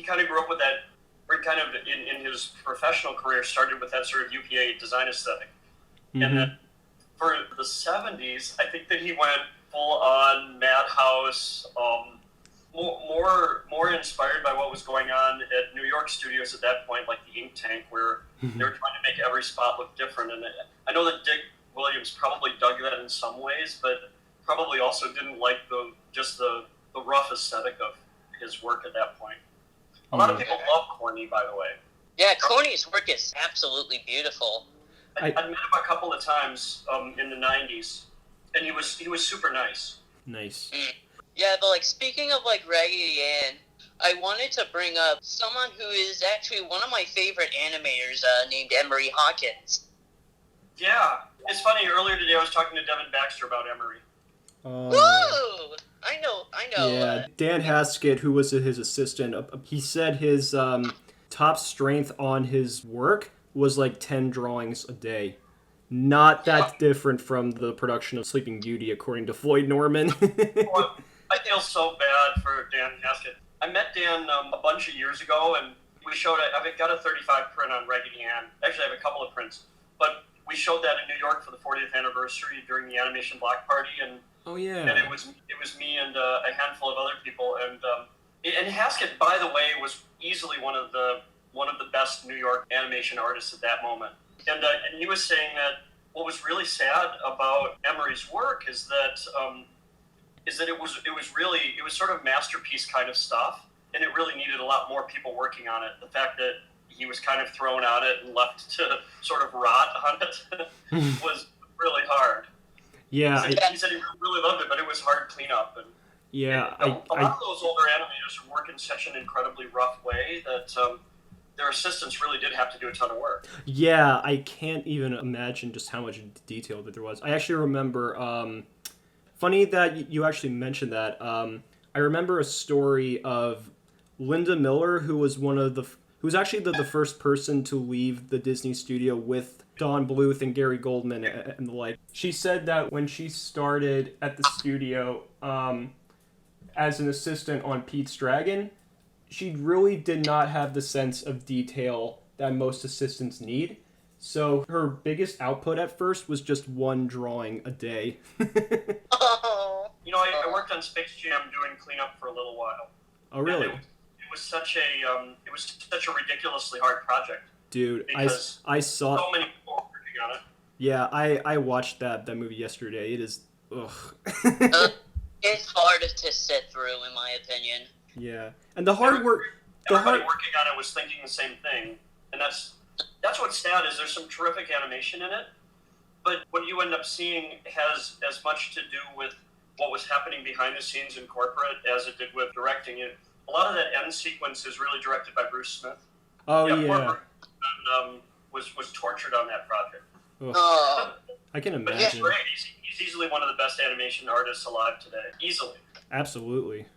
kind of grew up with that, or kind of in his professional career started with that sort of UPA design aesthetic. Mm-hmm. And then for the 70s, I think that he went full on Madhouse, more inspired by what was going on at New York studios at that point, like the Ink Tank, where they were trying to make every spot look different. And I know that Dick Williams probably dug that in some ways, but probably also didn't like the rough aesthetic of his work at that point. A lot of people love Corny, by the way. Yeah, Corny's work is absolutely beautiful. I met him a couple of times in the 90s, and he was super nice. Nice. Yeah, but like speaking of like Raggedy Ann, I wanted to bring up someone who is actually one of my favorite animators, named Emery Hawkins. Yeah, it's funny. Earlier today, I was talking to Devin Baxter about Emery. Whoa! I know. Yeah, Dan Haskett, who was his assistant, he said his top strength on his work was like 10 drawings a day. Not that different from the production of Sleeping Beauty, according to Floyd Norman. Well, I feel so bad for Dan Haskett. I met Dan a bunch of years ago, and we showed it. I've got a 35 print on Raggedy Ann. Actually, I have a couple of prints. But we showed that in New York for the 40th anniversary during the Animation Block Party, and and it was me and a handful of other people, and Haskett, by the way, was easily one of the best New York animation artists at that moment. And he was saying that what was really sad about Emery's work is that it was sort of masterpiece kind of stuff, and it really needed a lot more people working on it. The fact that he was kind of thrown on it and left to sort of rot on it was really hard. Yeah, he said he really loved it, but it was hard cleanup. And a lot of those older animators work in such an incredibly rough way that their assistants really did have to do a ton of work. Yeah, I can't even imagine just how much detail that there was. I actually remember, funny that you actually mentioned that. I remember a story of Linda Miller, who was who was actually the first person to leave the Disney studio with Don Bluth and Gary Goldman and the like. She said that when she started at the studio as an assistant on Pete's Dragon, she really did not have the sense of detail that most assistants need. So her biggest output at first was just one drawing a day. You know, I worked on Space Jam doing cleanup for a little while. Oh, really? It was such a ridiculously hard project. Dude, I saw so many people working on it. Yeah, I watched that movie yesterday. It is it's hard to sit through, in my opinion. Yeah, and the hard work. Everybody working on it was thinking the same thing, and that's what's sad is there's some terrific animation in it, but what you end up seeing has as much to do with what was happening behind the scenes in corporate as it did with directing it. A lot of that end sequence is really directed by Bruce Smith. Oh yeah. And, was tortured on that project. I can imagine. But he's great. He's easily one of the best animation artists alive today. Easily. Absolutely.